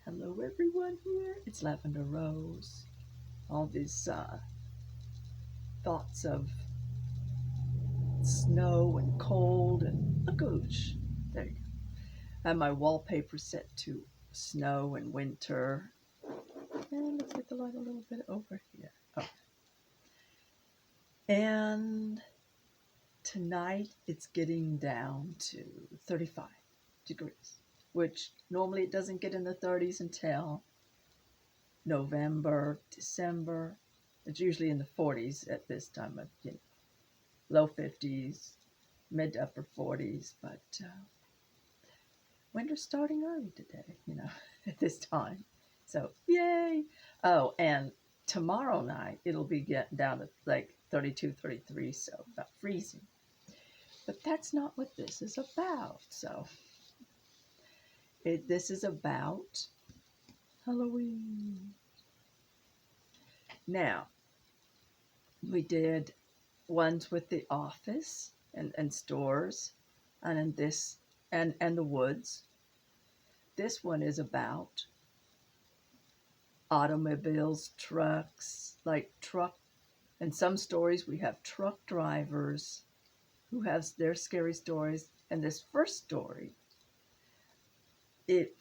Hello, everyone here. It's Lavender Rose. All these thoughts of snow and cold and a goosh. There you go. I have my wallpaper set to snow and winter. And let's get the light a little bit over here. Oh. And tonight it's getting down to 35 degrees, which normally it doesn't get in the 30s until November, December. It's usually in the 40s at this time of low 50s, mid to upper 40s, but winter's starting early today, at this time. So, yay! Oh, and tomorrow night it'll be getting down to like 32, 33, so about freezing. But that's not what this is about. So, this is about Halloween. Now, we did ones with the office and stores and in this and the woods. This one is about automobiles, trucks, like truck. In some stories, we have truck drivers who have their scary stories. And this first story, it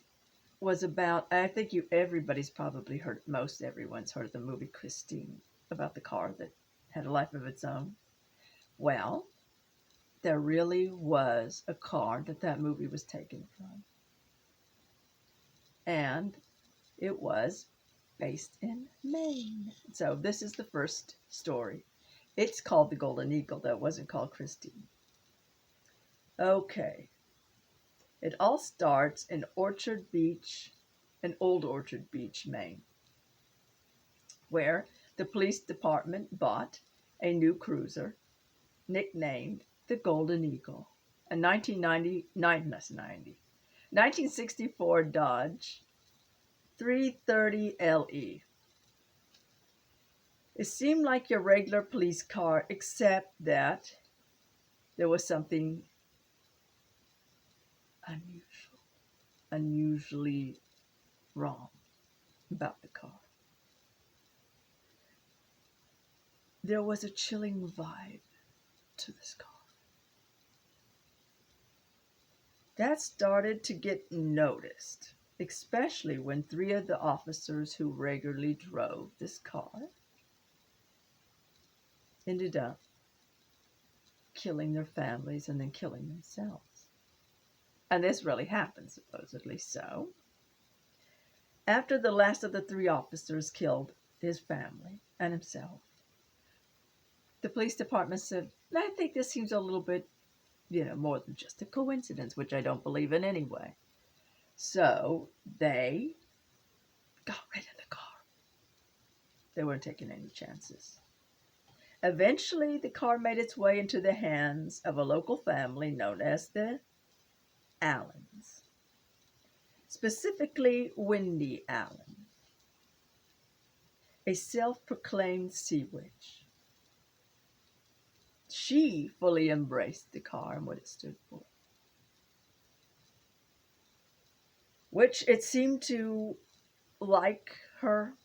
was about, I think everybody's probably heard, most everyone's heard of the movie Christine, about the car that had a life of its own. Well, there really was a car that movie was taken from. And it was based in Maine. So this is the first story. It's called The Golden Eagle, though it wasn't called Christine. Okay. It all starts in Old Orchard Beach, Maine, where the police department bought a new cruiser nicknamed the Golden Eagle, a 1964 Dodge 330 LE. It seemed like your regular police car, except that there was something unusually wrong about the car. There was a chilling vibe to this car. That started to get noticed, especially when three of the officers who regularly drove this car ended up killing their families and then killing themselves. And this really happened, supposedly so. After the last of the three officers killed his family and himself, the police department said, I think this seems a little bit, more than just a coincidence, which I don't believe in anyway. So they got rid of the car. They weren't taking any chances. Eventually, the car made its way into the hands of a local family known as the Allens, specifically Wendy Allen, a self-proclaimed sea witch. She fully embraced the car and what it stood for, which it seemed to like her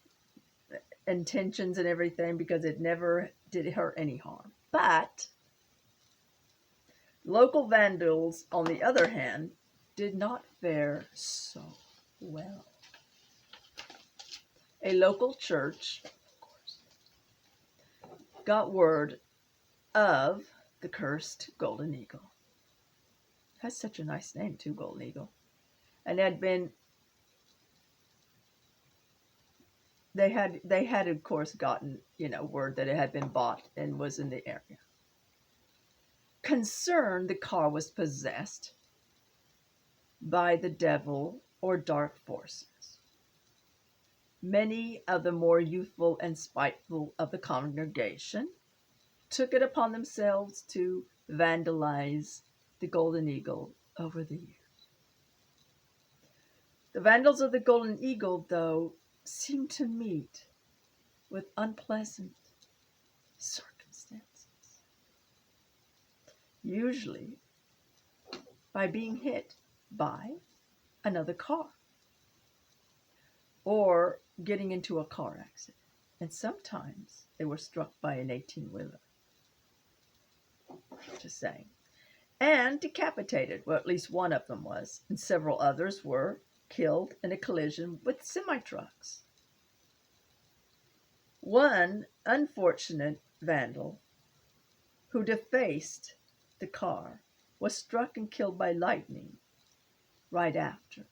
intentions and everything because it never did her any harm. But local vandals, on the other hand, did not fare so well. A local church, of course, got word of the cursed Golden Eagle. Has such a nice name too, Golden Eagle. And they had of course gotten, word that it had been bought and was in the area. Concerned the car was possessed by the devil or dark forces. Many of the more youthful and spiteful of the congregation took it upon themselves to vandalize the Golden Eagle over the years. The vandals of the Golden Eagle, though, seemed to meet with unpleasant circumstances, usually by being hit by another car. or getting into a car accident. And sometimes they were struck by an 18-wheeler, just saying. And decapitated. Well, at least one of them was. And several others were killed in a collision with semi-trucks. One unfortunate vandal who defaced the car was struck and killed by lightning right after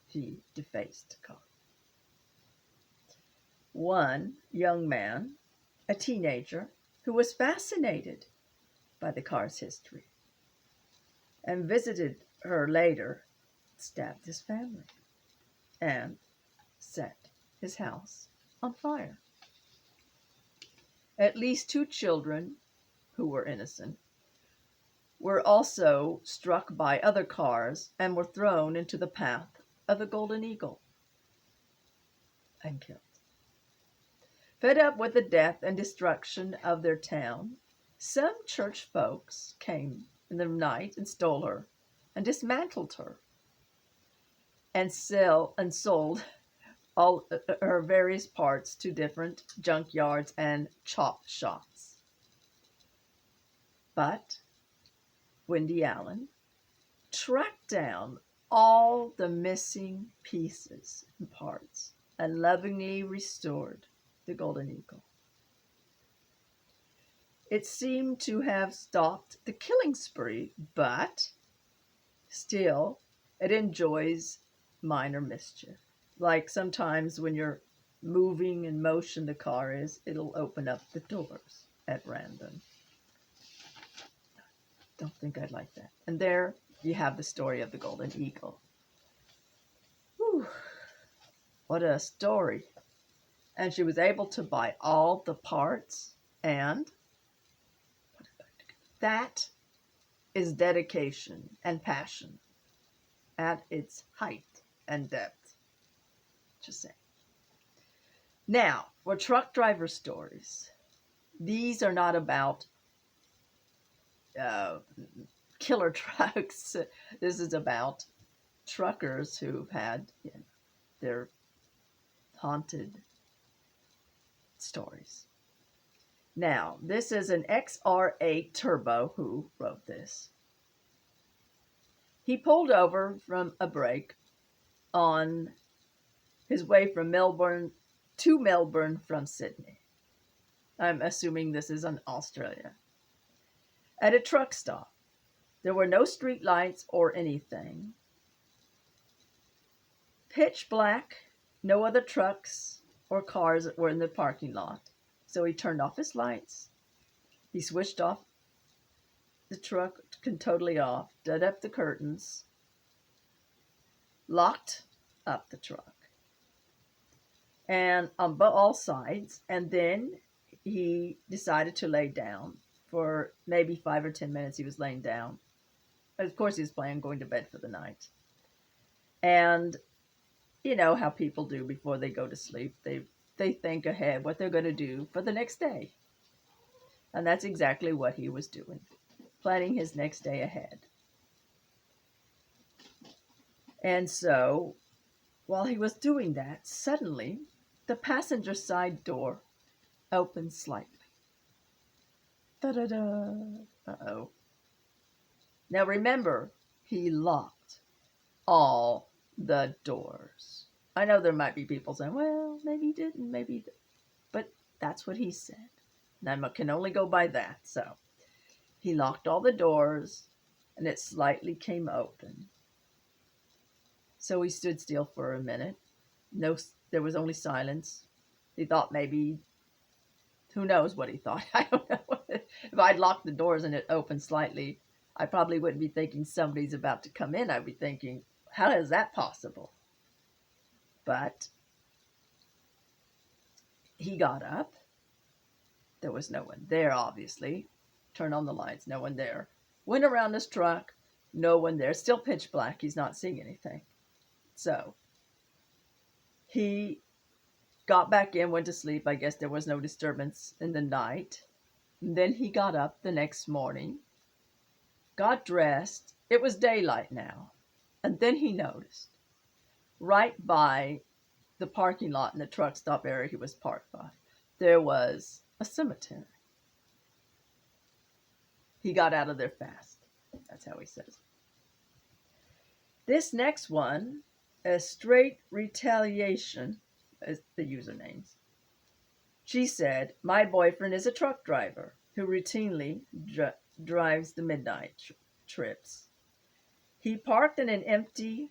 he defaced the car. One young man, a teenager, who was fascinated by the car's history and visited her later, stabbed his family and set his house on fire. At least 2 children who were innocent were also struck by other cars and were thrown into the path of the Golden Eagle and killed. Fed up with the death and destruction of their town, some church folks came in the night and stole her and dismantled her and sold all her various parts to different junkyards and chop shops. But Wendy Allen tracked down all the missing pieces and parts and lovingly restored the Golden Eagle. It seemed to have stopped the killing spree, but still it enjoys minor mischief. Like sometimes when you're moving in motion the car is, it'll open up the doors at random. Don't think I'd like that. And there you have the story of the Golden Eagle. Whew. What a story. And she was able to buy all the parts and put it back together. That is dedication and passion at its height and depth. Just saying. Now, for truck driver stories, these are not about killer trucks. This is about truckers who've had their haunted stories. Now, this is an XR8 Turbo who wrote this. He pulled over from a break on his way from Melbourne to Melbourne from Sydney. I'm assuming this is in Australia. At a truck stop. There were no street lights or anything. Pitch black, no other trucks or cars were in the parking lot. So he turned off his lights. He switched off the truck totally off, did up the curtains, locked up the truck, and on all sides, and then he decided to lay down. For maybe 5 or 10 minutes he was laying down. Of course he was planning on going to bed for the night. And you know how people do before they go to sleep. They think ahead what they're going to do for the next day. And that's exactly what he was doing. Planning his next day ahead. And so, while he was doing that, suddenly the passenger side door opened slightly. Da-da-da. Uh-oh. Now remember, he locked all the doors. I know there might be people saying, well, maybe he didn't, maybe he did. But that's what he said. And I can only go by that. So he locked all the doors and it slightly came open. So he stood still for a minute. No, there was only silence. He thought maybe, who knows what he thought. I don't know. If I'd locked the doors and it opened slightly, I probably wouldn't be thinking somebody's about to come in. I'd be thinking, how is that possible? But he got up. There was no one there, obviously. Turned on the lights, no one there. Went around his truck, no one there. Still pitch black, he's not seeing anything. So he got back in, went to sleep. I guess there was no disturbance in the night. And then he got up the next morning, got dressed. It was daylight now. And then he noticed right by the parking lot and the truck stop area he was parked by, there was a cemetery. He got out of there fast. That's how he says. This next one, a straight retaliation, is the usernames. She said, my boyfriend is a truck driver who routinely drives the midnight trips. He parked in an empty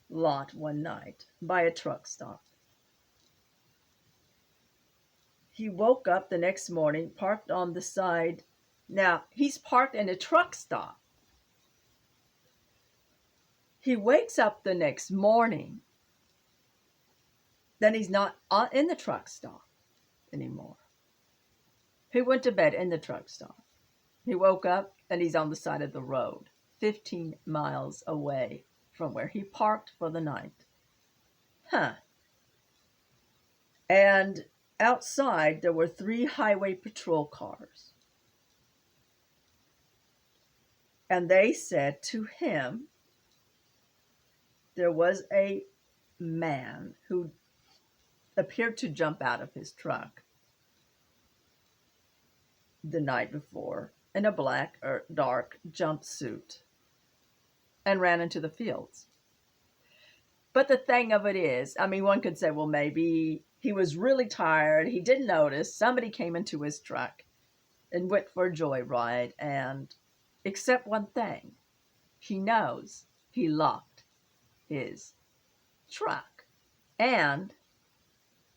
lot one night by a truck stop. He woke up the next morning, parked on the side. Now, he's parked in a truck stop. He wakes up the next morning. Then he's not in the truck stop anymore. He went to bed in the truck stop. He woke up and he's on the side of the road, 15 miles away from where he parked for the night. And outside, there were 3 highway patrol cars. And they said to him, there was a man who appeared to jump out of his truck the night before in a black or dark jumpsuit and ran into the fields. But the thing of it is, I mean, one could say, well, maybe he was really tired. He didn't notice. Somebody came into his truck and went for a joyride. And except one thing, he knows he locked his truck. And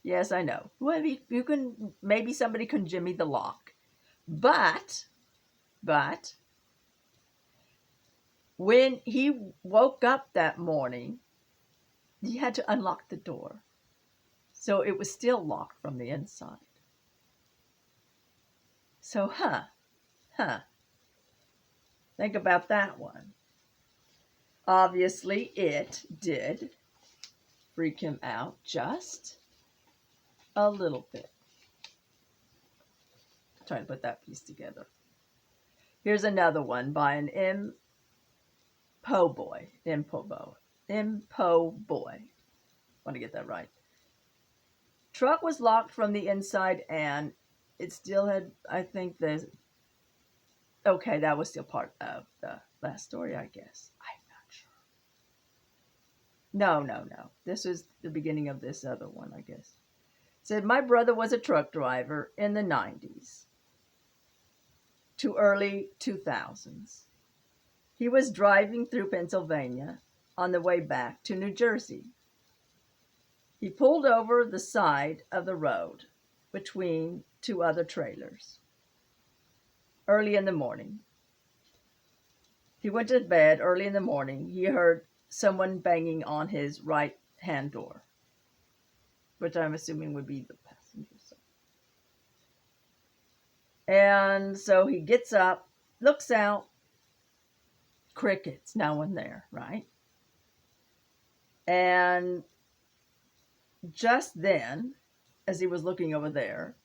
yes, I know. Well, maybe somebody can jimmy the lock. But when he woke up that morning, he had to unlock the door. So it was still locked from the inside. So, think about that one. Obviously, it did freak him out just a little bit. Trying to put that piece together. Here's another one by an Impo boy. Want to get that right. Truck was locked from the inside and it still had, I think okay, that was still part of the last story, I guess. I'm not sure. No. This is the beginning of this other one, I guess. It said, my brother was a truck driver in the 90s to early 2000s. He was driving through Pennsylvania on the way back to New Jersey. He pulled over the side of the road between 2 other trailers early in the morning. He went to bed early in the morning. He heard someone banging on his right-hand door, which I'm assuming would be the passenger side. And so he gets up, looks out, crickets, no one there, right? And just then, as he was looking over there,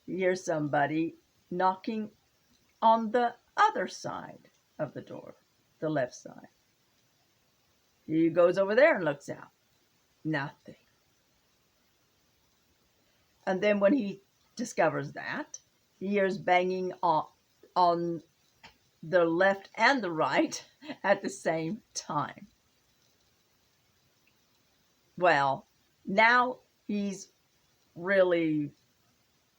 he hears somebody knocking on the other side of the door, the left side. He goes over there and looks out. Nothing. And then when he discovers that, he hears banging on the left and the right at the same time. Well, now he's really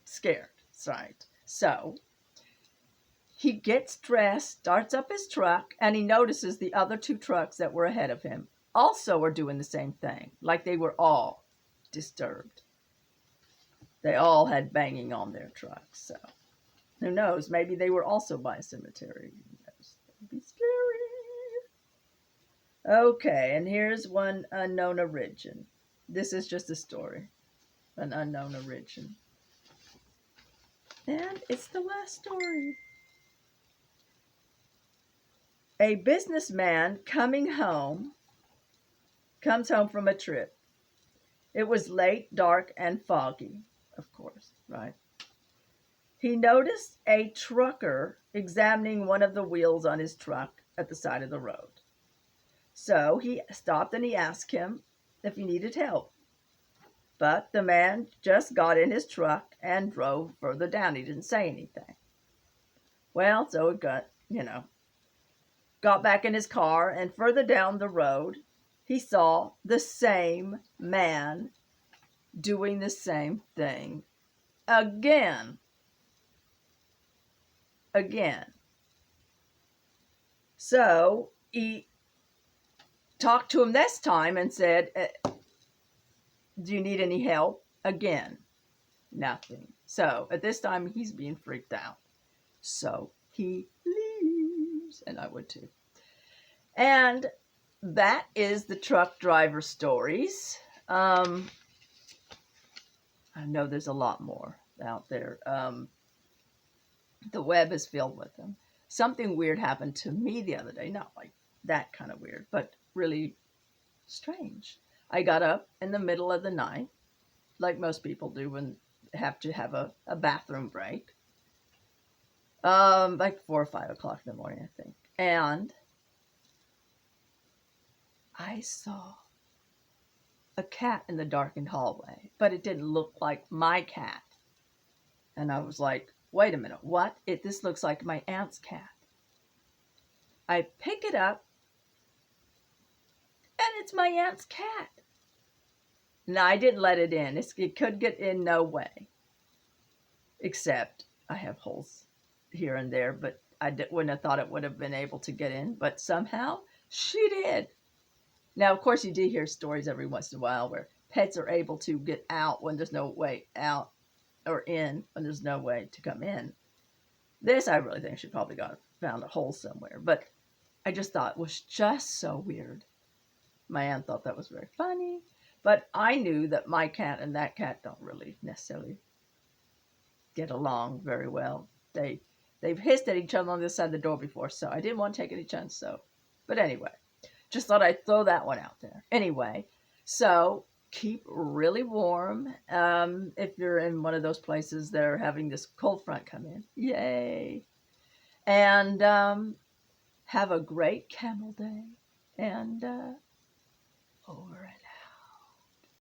scared, right? So he gets dressed, starts up his truck, and he notices the other 2 trucks that were ahead of him also are doing the same thing, like they were all disturbed. They all had banging on their trucks, so who knows? Maybe they were also by a cemetery. That would be scary. Okay, and here's one unknown origin. This is just a story, an unknown origin. And it's the last story. A businessman comes home from a trip. It was late, dark, and foggy, of course, right? He noticed a trucker examining one of the wheels on his truck at the side of the road. So he stopped and he asked him if he needed help. But the man just got in his truck and drove further down. He didn't say anything. Well, so it got back in his car, and further down the road, he saw the same man doing the same thing again. Again. So he talked to him this time and said, do you need any help? Again, nothing. So at this time, he's being freaked out. So he leaves, and I would too. And that is the truck driver stories. I know there's a lot more out there. The web is filled with them. Something weird happened to me the other day. Not like that kind of weird, but really strange. I got up in the middle of the night, like most people do when they have to have a bathroom break. Like 4 or 5 o'clock in the morning, I think. And I saw a cat in the darkened hallway, but it didn't look like my cat. And I was like, wait a minute, what? This looks like my aunt's cat. I pick it up, and it's my aunt's cat. Now, I didn't let it in. It could get in no way. Except I have holes here and there, but wouldn't have thought it would have been able to get in. But somehow, she did. Now, of course, you do hear stories every once in a while where pets are able to get out when there's no way out, or in when there's no way to come in. This, I really think she probably found a hole somewhere. But I just thought it was just so weird. My aunt thought that was very funny. But I knew that my cat and that cat don't really necessarily get along very well. They've hissed at each other on this side of the door before, so I didn't want to take any chance. But anyway, just thought I'd throw that one out there. Anyway, so keep really warm. If you're in one of those places that are having this cold front come in, yay! And have a great Camel Day. And over and